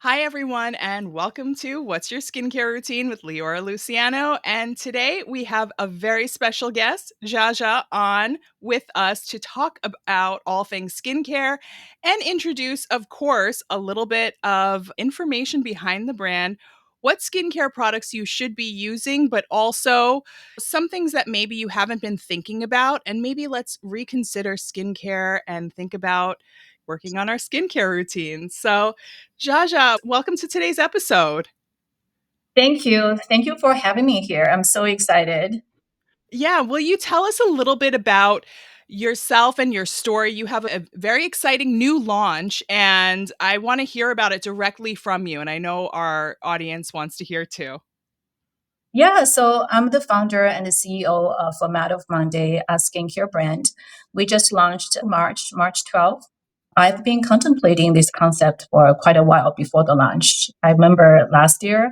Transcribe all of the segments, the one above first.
Hi, everyone, and welcome to What's Your Skincare Routine with Leora Luciano. And today we have a very special guest, Jiajia, on with us to talk about all things skincare and introduce, of course, a little bit of information behind the brand, what skincare products you should be using, but also some things that maybe you haven't been thinking about. And maybe let's reconsider skincare and think about working on our skincare routines. So, Jaja, welcome to today's episode. Thank you. Thank you for having me here. I'm so excited. Yeah, will you tell us a little bit about yourself and your story? You have a very exciting new launch, and I want to hear about it directly from you. And I know our audience wants to hear too. Yeah, so I'm the founder and the CEO of Format of Monday, a skincare brand. We just launched March 12th. I've been contemplating this concept for quite a while before the launch. I remember last year,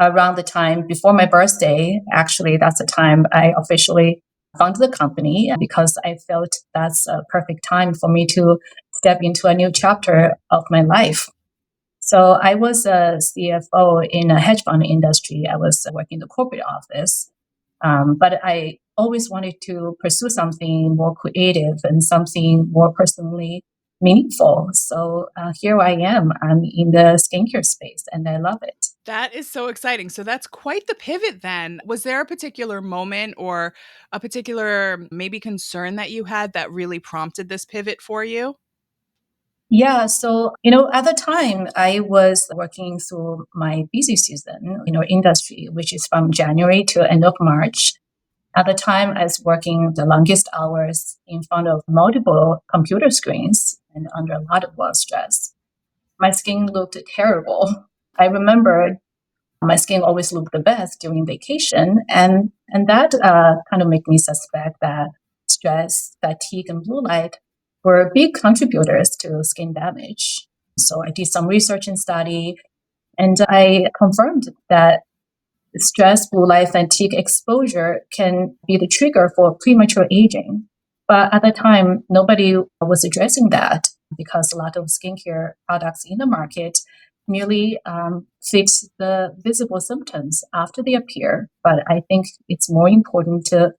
around the time before my birthday, actually, that's the time I officially founded the company because I felt that's a perfect time for me to step into a new chapter of my life. So I was a CFO in a hedge fund industry. I was working in the corporate office, but I always wanted to pursue something more creative and something more personally meaningful. So here I am. I'm in the skincare space, and I love it. That is so exciting. So that's quite the pivot then. Was there a particular moment or a particular maybe concern that you had that really prompted this pivot for you? Yeah, so at the time I was working through my busy season, industry, which is from January to end of March. At the time, I was working the longest hours in front of multiple computer screens and under a lot of work stress. My skin looked terrible. I remember my skin always looked the best during vacation, and that kind of made me suspect that stress, fatigue, and blue light were big contributors to skin damage. So I did some research and study, and I confirmed that stress, blue light fatigue exposure can be the trigger for premature aging. But at the time, nobody was addressing that because a lot of skincare products in the market merely fix the visible symptoms after they appear. But I think it's more important to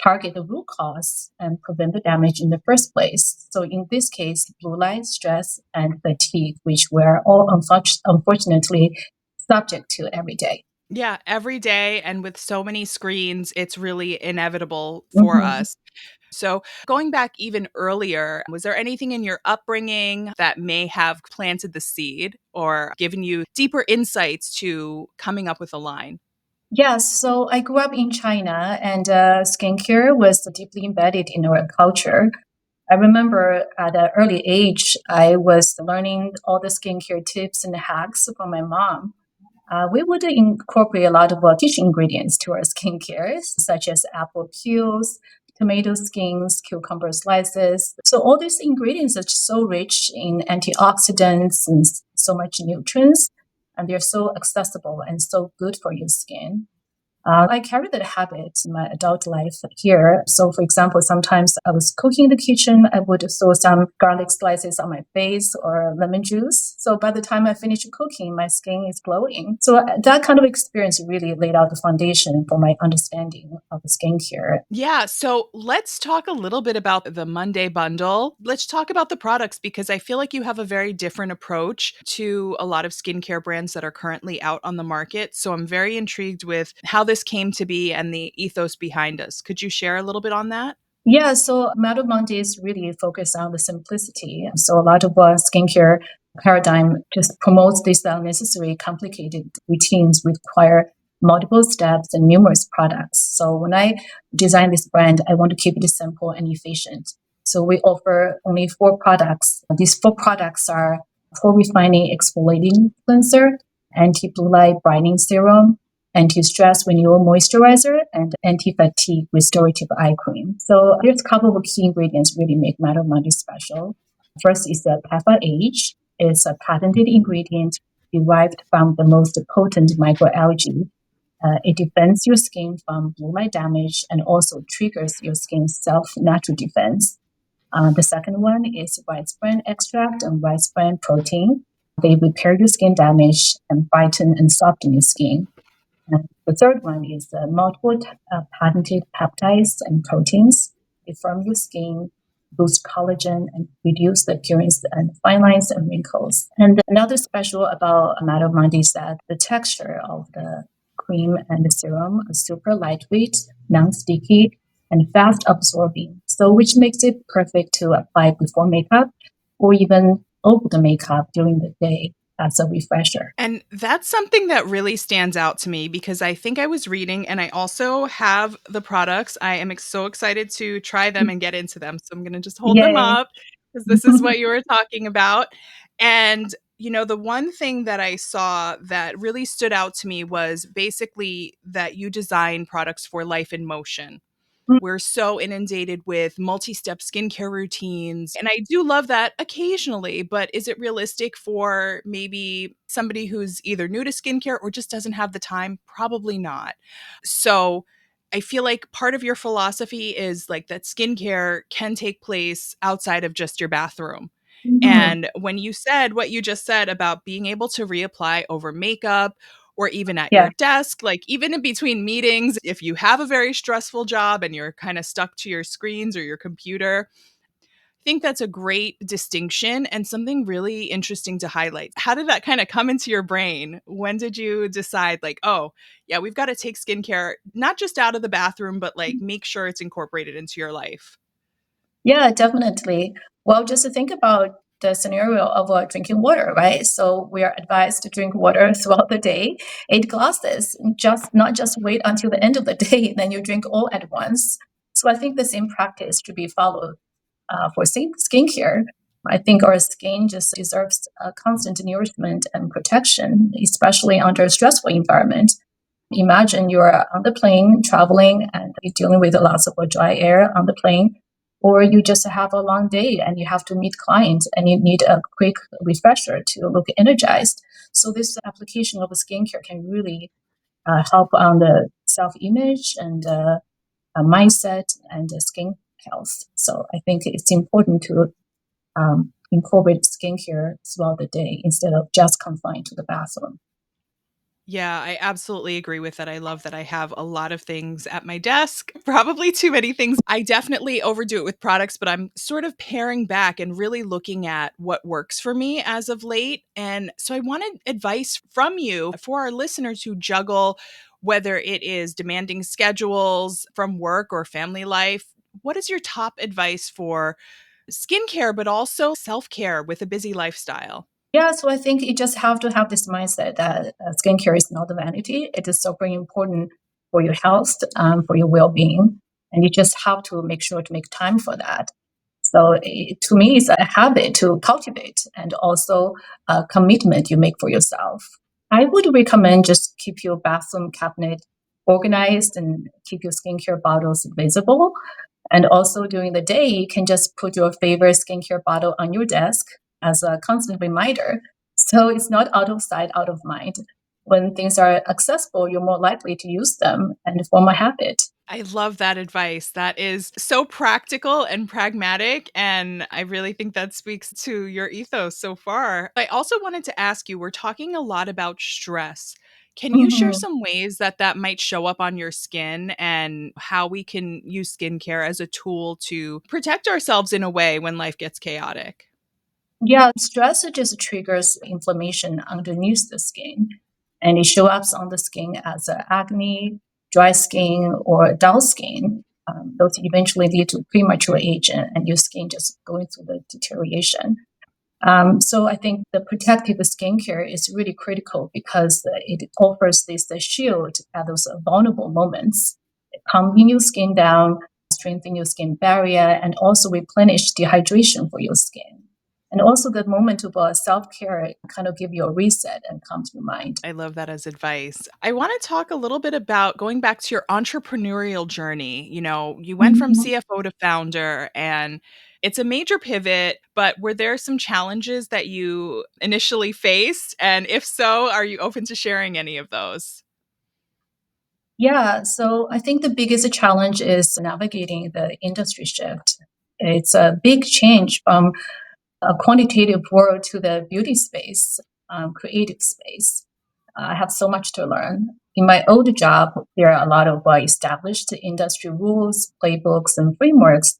target the root cause and prevent the damage in the first place. So in this case, blue light, stress, and fatigue, which we're all unfortunately subject to every day. Yeah, every day and with so many screens, it's really inevitable for Mhm. us. So, going back even earlier, was there anything in your upbringing that may have planted the seed or given you deeper insights to coming up with a line? Yes, so I grew up in China, and skincare was deeply embedded in our culture. I remember at an early age, I was learning all the skincare tips and hacks from my mom. We would incorporate a lot of kitchen ingredients to our skincare, such as apple peels, tomato skins, cucumber slices. So all these ingredients are so rich in antioxidants and so much nutrients, and they're so accessible and so good for your skin. I carry that habit in my adult life here. So, for example, sometimes I was cooking in the kitchen, I would throw some garlic slices on my face or lemon juice. So, by the time I finish cooking, my skin is glowing. So, that kind of experience really laid out the foundation for my understanding of skincare. Yeah, so let's talk a little bit about the Monday bundle. Let's talk about the products because I feel like you have a very different approach to a lot of skincare brands that are currently out on the market. So I'm very intrigued with how this came to be and the ethos behind us. Could you share a little bit on that? Yeah, so Madhu Mondays really focus on the simplicity. So a lot of skincare paradigm just promotes these unnecessary, complicated routines require multiple steps and numerous products. So when I design this brand, I want to keep it simple and efficient. So we offer only four products. These four products are full refining exfoliating cleanser, anti-blue light brightening serum, anti-stress renewal moisturizer, and anti-fatigue restorative eye cream. So there's a couple of key ingredients really make Madder Monday special. First is the Peppa H. It's a patented ingredient derived from the most potent microalgae. It defends your skin from blue light damage and also triggers your skin's self-natural defense. The second one is rice bran extract and rice bran protein. They repair your skin damage and brighten and soften your skin. And the third one is multiple patented peptides and proteins. They firm your skin, boost collagen, and reduce the appearance and fine lines and wrinkles. And another special about Matomandi is that the texture of the cream and the serum are super lightweight, non-sticky, and fast absorbing. So, which makes it perfect to apply before makeup or even over the makeup during the day as a refresher. And that's something that really stands out to me because I think I was reading and I also have the products. I am so excited to try them and get into them. So I'm going to just hold them Yay. up because this is what you were talking about. And, the one thing that I saw that really stood out to me was basically that you design products for life in motion. We're so inundated with multi-step skincare routines, and I do love that occasionally, but is it realistic for maybe somebody who's either new to skincare or just doesn't have the time? Probably not. So, I feel like part of your philosophy is like that skincare can take place outside of just your bathroom. Mhm. And when you said what you just said about being able to reapply over makeup or even at Yeah. your desk, like even in between meetings, if you have a very stressful job and you're kind of stuck to your screens or your computer, I think that's a great distinction and something really interesting to highlight. How did that kind of come into your brain? When did you decide, like, oh, yeah, we've got to take skincare not just out of the bathroom, but like make sure it's incorporated into your life? Yeah, definitely. Well, just to think about the scenario of drinking water, right? So we are advised to drink water throughout the day, 8 glasses, just not just wait until the end of the day, then you drink all at once. So I think the same practice should be followed for skincare. I think our skin just deserves constant nourishment and protection, especially under a stressful environment. Imagine you're on the plane traveling and you're dealing with lots of dry air on the plane, or you just have a long day and you have to meet clients and you need a quick refresher to look energized. So, this application of skincare can really help on the self image and mindset and skin health. So, I think it's important to incorporate skincare throughout the day instead of just confined to the bathroom. Yeah, I absolutely agree with that. I love that I have a lot of things at my desk, probably too many things. I definitely overdo it with products, but I'm sort of paring back and really looking at what works for me as of late. And so I wanted advice from you for our listeners who juggle whether it is demanding schedules from work or family life. What is your top advice for skincare, but also self care with a busy lifestyle? Yeah, so I think you just have to have this mindset that skincare is not a vanity. It is super important for your health, for your well being. And you just have to make sure to make time for that. So to me, it's a habit to cultivate and also a commitment you make for yourself. I would recommend just keep your bathroom cabinet organized and keep your skincare bottles visible. And also during the day, you can just put your favorite skincare bottle on your desk as a constant reminder. So it's not out of sight, out of mind. When things are accessible, you're more likely to use them and form a habit. I love that advice. That is so practical and pragmatic. And I really think that speaks to your ethos so far. I also wanted to ask you, we're talking a lot about stress. Can you share Mhm. some ways that that might show up on your skin and how we can use skincare as a tool to protect ourselves in a way when life gets chaotic? Yeah, stress just triggers inflammation underneath the skin, and it shows up on the skin as acne, dry skin, or dull skin. Those eventually lead to premature age and your skin just going through the deterioration. So I think the protective skincare is really critical because it offers this shield at those vulnerable moments, calming your skin down, strengthen your skin barrier, and also replenish dehydration for your skin. And also the moment of self-care kind of give you a reset and calm to your mind. I love that as advice. I want to talk a little bit about going back to your entrepreneurial journey. You went from Mhm. CFO to founder, and it's a major pivot, but were there some challenges that you initially faced? And if so, are you open to sharing any of those? Yeah, so I think the biggest challenge is navigating the industry shift. It's a big change from a quantitative world to the beauty space. creative space. I have so much to learn. In my old job, there are a lot of established industry rules, playbooks, and frameworks.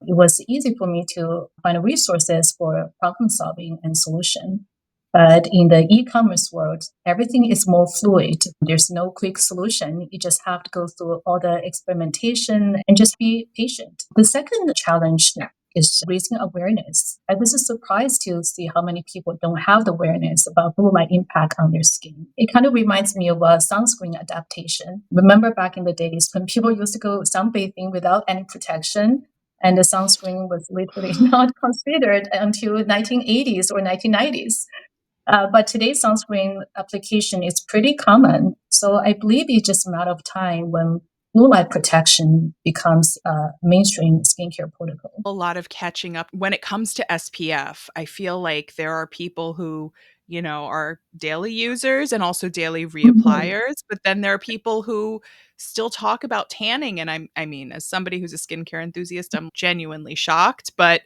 It was easy for me to find resources for problem solving and solution. But in the e-commerce world, everything is more fluid. There's no quick solution. You just have to go through all the experimentation and just be patient. The second challenge is raising awareness. I was surprised to see how many people don't have the awareness about blue light impact on their skin. It kind of reminds me of a sunscreen adaptation. Remember back in the days when people used to go sunbathing without any protection, and the sunscreen was literally not considered until 1980s or 1990s. But today's sunscreen application is pretty common. So I believe it's just a matter of time when blue light protection becomes a mainstream skincare protocol. A lot of catching up when it comes to SPF. I feel like there are people who, are daily users and also daily Mhm. reappliers, but then there are people who still talk about tanning, and I mean, as somebody who's a skincare enthusiast, I'm genuinely shocked, but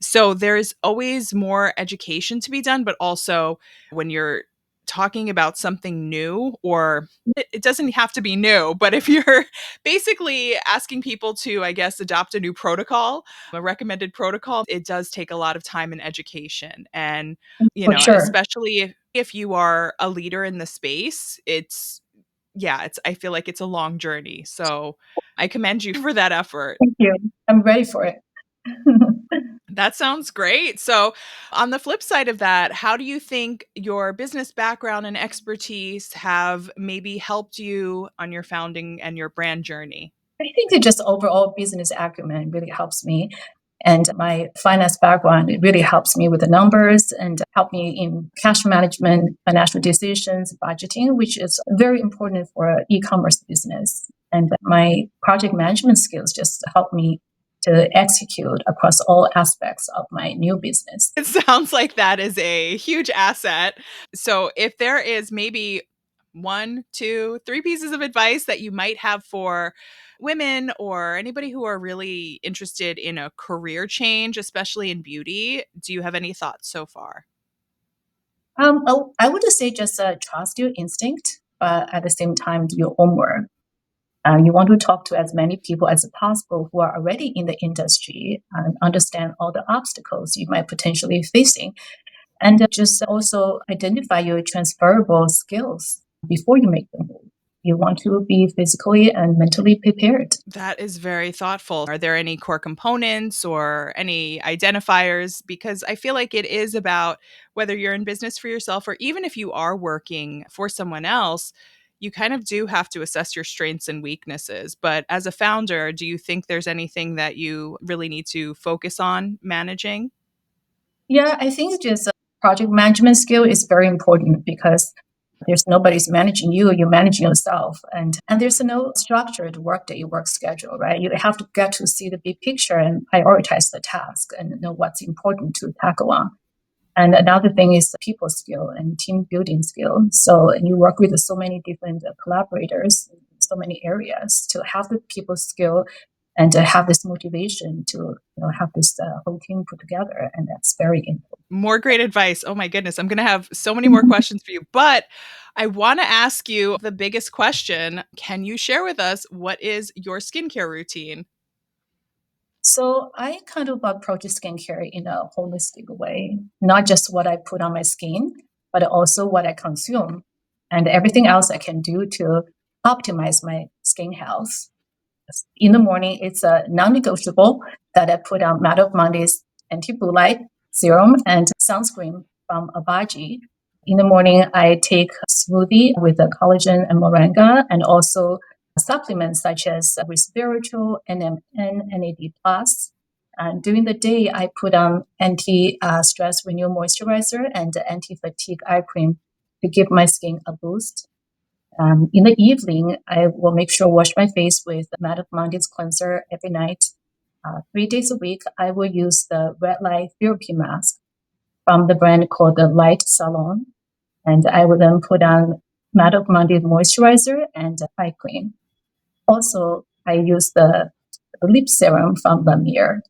so there's always more education to be done, but also when you're talking about something new, or it doesn't have to be new, but if you're basically asking people to, I guess, adopt a new protocol, a recommended protocol, it does take a lot of time and education. And, For sure. especially if you are a leader in the space, yeah, I feel like it's a long journey. So I commend you for that effort. Thank you. I'm ready for it. That sounds great. So, on the flip side of that, how do you think your business background and expertise have maybe helped you on your founding and your brand journey? I think that just overall business acumen really helps me. And my finance background, it really helps me with the numbers and help me in cash management, financial decisions, budgeting, which is very important for an e-commerce business. And my project management skills just help me to execute across all aspects of my new business. It sounds like that is a huge asset. So, if there is maybe one, two, three pieces of advice that you might have for women or anybody who are really interested in a career change, especially in beauty, do you have any thoughts so far? I would say just trust your instinct, but at the same time, do your homework. You want to talk to as many people as possible who are already in the industry and understand all the obstacles you might potentially facing, and just also identify your transferable skills before you make the move. You want to be physically and mentally prepared. That is very thoughtful. Are there any core components or any identifiers? Because I feel like it is about whether you're in business for yourself or even if you are working for someone else, you kind of do have to assess your strengths and weaknesses. But as a founder, do you think there's anything that you really need to focus on managing? Yeah, I think just project management skill is very important because there's nobody's managing you, you're managing yourself. And there's no structured workday work schedule, right? You have to get to see the big picture and prioritize the task and know what's important to tackle on. And another thing is people skill and team building skill. So you work with so many different collaborators in so many areas to have the people skill and to have this motivation to have this whole team put together. And that's very More great advice. Oh my goodness. I'm going to have so many more important. questions for you, but I want to ask you the biggest question. Can you share with us what is your skincare routine? So I kind of approach skincare in a holistic way, not just what I put on my skin, but also what I consume and everything else I can do to optimize my skin health. In the morning, it's a non-negotiable that I put on Matter of Monday's anti-blue light serum and sunscreen from Abaji. In the morning, I take a smoothie with the collagen and moringa, and also supplements such as resveratrol, NMN, NAD+. And during the day, I put on anti-stress renew moisturizer and anti-fatigue eye cream to give my skin a boost. In the evening, I will make sure wash my face with Madame Mondi's cleanser every night. 3 days a week, I will use the red light therapy mask from the brand called the Light Salon, and I will then put on Madame Mondi's moisturizer and eye cream. Also, I use the lip serum from La Mer.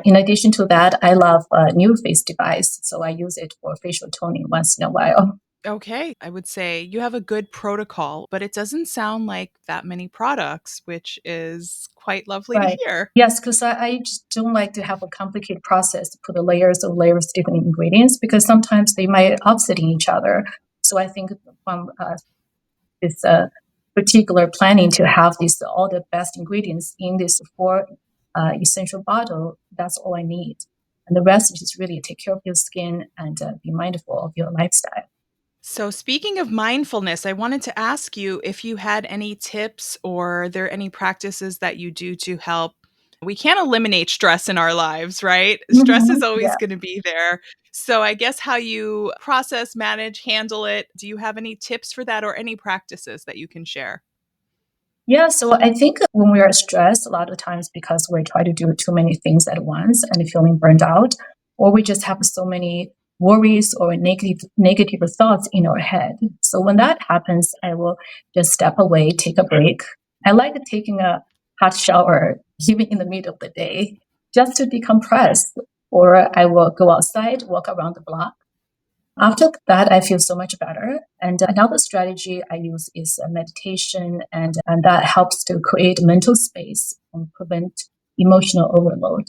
In addition to that, I love a new face device, so I use it for facial toning once in a while. Okay, I would say you have a good protocol, but it doesn't sound like that many products, which is quite lovely to Right. hear. Yes, because I just don't like to have a complicated process to put the layers of different ingredients because sometimes they might offset each other. So I think from this particular planning to have these all the best ingredients in this four essential bottle, that's all I need. And the rest is just really take care of your skin and be mindful of your lifestyle. So, speaking of mindfulness, I wanted to ask you if you had any tips or there any practices that you do to help. We can't eliminate stress in our lives, right? Stress is always Yeah. going to be there. So, I guess how you process, manage, handle it. Do you have any tips for that or any practices that you can share? Yeah, so I think when we are stressed, a lot of times because we try to do too many things at once and feeling burned out, or we just have so many worries or negative thoughts in our head. So when that happens, I will just step away, take a break. I like taking a hot shower even in the middle of the day just to decompress, or I will go outside, walk around the block. After that, I feel so much better. And another strategy I use is meditation, and that helps to create mental space and prevent emotional overload.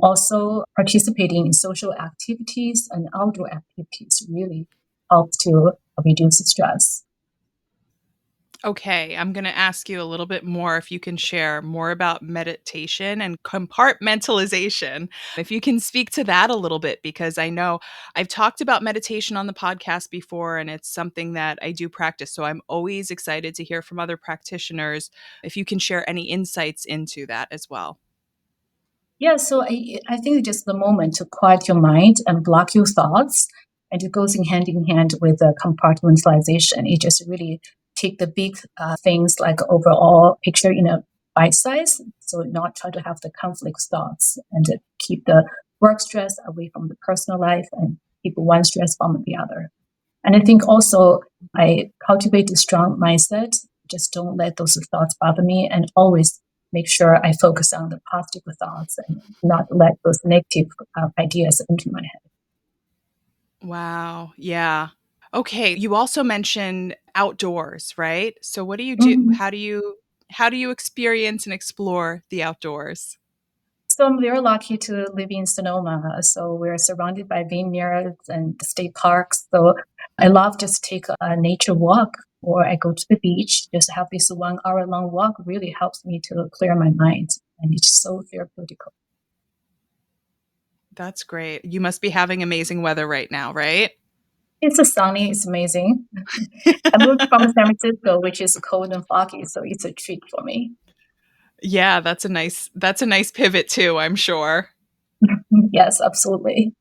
Also, participating in social activities and outdoor activities really helps to reduce stress. Okay, I'm going to ask you a little bit more if you can share more about meditation and compartmentalization. If you can speak to that a little bit, because I know I've talked about meditation on the podcast before and it's something that I do practice. So I'm always excited to hear from other practitioners if you can share any insights into that as well. Yeah, so I think just the moment to quiet your mind and block your thoughts, and it goes in hand with the compartmentalization. It just really take the big things like overall picture in a bite size, so not try to have the conflict thoughts and to keep the work stress away from the personal life and keep one stress from the other. And I think also I cultivate a strong mindset. Just don't let those thoughts bother me and always make sure I focus on the positive thoughts and not let those negative ideas into my head. Wow. Yeah. Okay, you also mentioned outdoors, right? So what do you do? Mhm. How do you experience and explore the outdoors? So I'm very lucky to live in Sonoma. So we're surrounded by vineyards and state parks. So I love just take a nature walk or I go to the beach. Just have this 1 hour long walk really helps me to clear my mind. And it's so therapeutic. That's great. You must be having amazing weather right now, right? It's a sunny, it's amazing. I moved from San Francisco, which is cold and foggy, so it's a treat for me. Yeah, that's a nice pivot too, I'm sure. Yes, absolutely.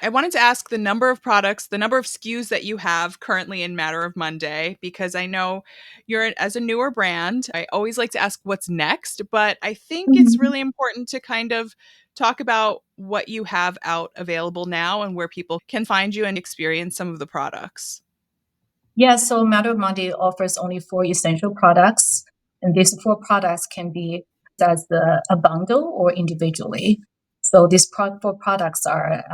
I wanted to ask the number of products, the number of SKUs that you have currently in Matter of Monday, because I know you're as a newer brand. I always like to ask what's next, but I think it's Mhm. really important to kind of talk about what you have out available now and where people can find you and experience some of the products. Yeah, so Matter of Monday offers only four essential products, and these four products can be as a bundle or individually. So these four products are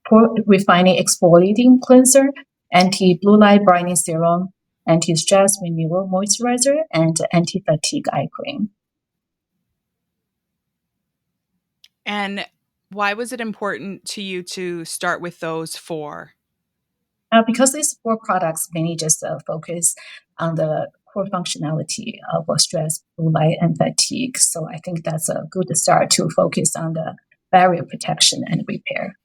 pore refining exfoliating cleanser, anti blue light brightening serum, anti stress renewal moisturizer, and anti fatigue eye cream. And why was it important to you to start with those four? Because these four products mainly just focus on the core functionality of stress, blue light, and fatigue. So I think that's a good start to focus on the barrier protection and repair.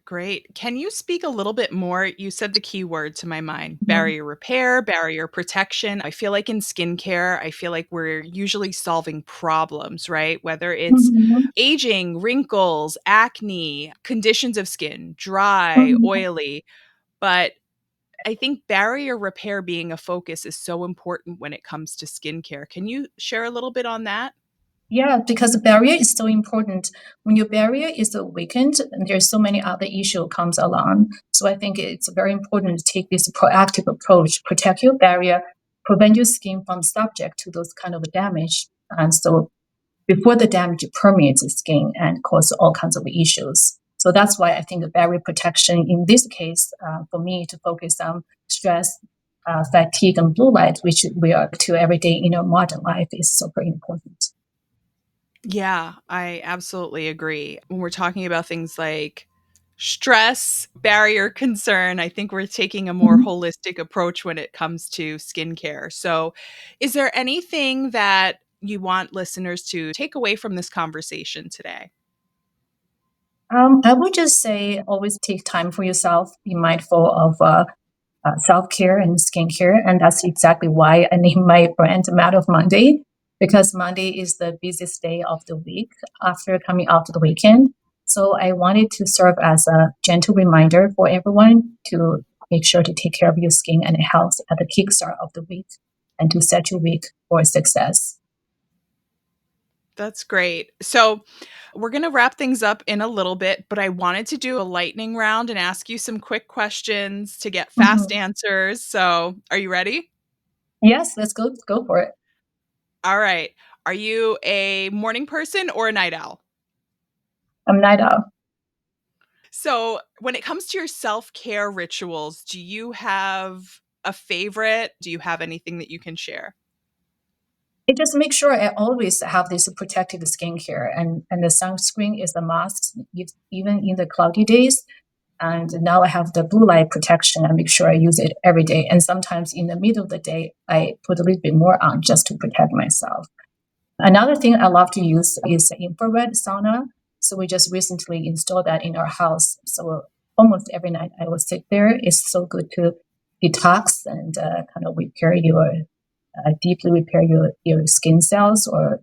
Great. Can you speak a little bit more? You said the key word to my mind, Mhm. barrier repair, barrier protection. I feel like in skincare, I feel like we're usually solving problems, right? Whether it's Mhm. aging, wrinkles, acne, conditions of skin, dry, Mhm. oily. But I think barrier repair being a focus is so important when it comes to skincare. Can you share a little bit on that? Yeah, because the barrier is so important. When your barrier is weakened, there's so many other issue comes along. So I think it's very important to take this proactive approach, protect your barrier, prevent your skin from subject to those kind of damage. And so before the damage permeates the skin and cause all kinds of issues. So that's why I think the barrier protection in this case, for me to focus on stress, fatigue, and blue light, which we are to every day in our modern life, is super important. Yeah, I absolutely agree. When we're talking about things like stress, barrier, concern, I think we're taking a more Mhm. holistic approach when it comes to skincare. So, is there anything that you want listeners to take away from this conversation today? I would just say always take time for yourself, be mindful of self care and skincare. And that's exactly why I named my brand Mad of Monday, because Monday is the busiest day of the week after coming out of the weekend. So I wanted to serve as a gentle reminder for everyone to make sure to take care of your skin and health at the kickstart of the week and to set your week for success. That's great. So, we're going to wrap things up in a little bit, but I wanted to do a lightning round and ask you some quick questions to get fast Mhm. answers. So, are you ready? Yes, let's go for it. All right. Are you a morning person or a night owl? I'm night owl. So, when it comes to your self care rituals, do you have a favorite? Do you have anything that you can share? It just makes sure I always have this protective skincare, and the sunscreen is a must, even in the cloudy days. And now I have the blue light protection. I make sure I use it every day. And sometimes in the middle of the day, I put a little bit more on just to protect myself. Another thing I love to use is infrared sauna. So we just recently installed that in our house. So almost every night I will sit there. It's so good to detox and kind of repair your deeply repair your skin cells or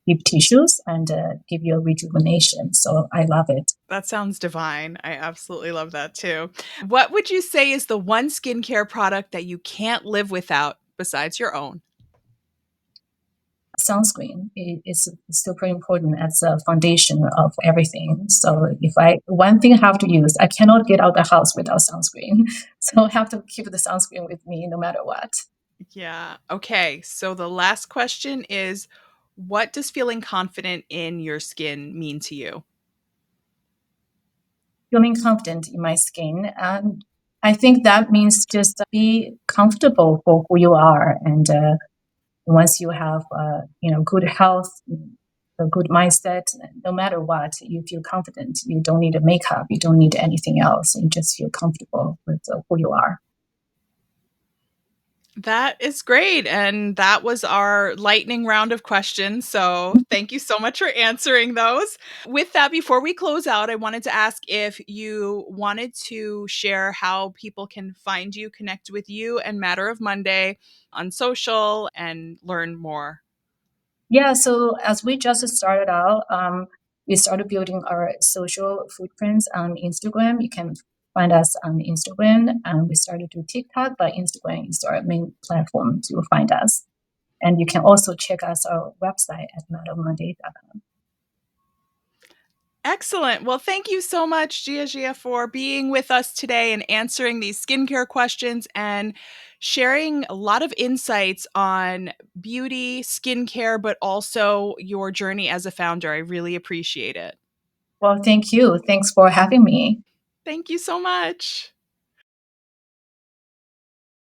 deep tissues and give you a rejuvenation. So I love it. That sounds divine. I absolutely love that too. What would you say is the one skincare product that you can't live without besides your own? Sunscreen is super important as a foundation of everything. So if I one thing I have to use, I cannot get out the house without sunscreen. So I have to keep the sunscreen with me no matter what. Yeah. Okay. So the last question is, what does feeling confident in your skin mean to you? Feeling confident in my skin, and I think that means just be comfortable for who you are. And once you have good health, a good mindset, no matter what, you feel confident. You don't need a makeup, you don't need anything else. You just feel comfortable with who you are. That is great. And that was our lightning round of questions. So thank you so much for answering those. With that, before we close out, I wanted to ask if you wanted to share how people can find you, connect with you and Matter of Monday on social and learn more. Yeah, so as we just started out, we started building our social footprints on Instagram. You can find us on Instagram, and we started to TikTok, but Instagram is our main platform to find us. And you can also check us our website at madammonday.com. Excellent. Well, thank you so much, Jiajia, for being with us today and answering these skincare questions and sharing a lot of insights on beauty, skincare, but also your journey as a founder. I really appreciate it. Well, thank you. Thanks for having me. Thank you so much.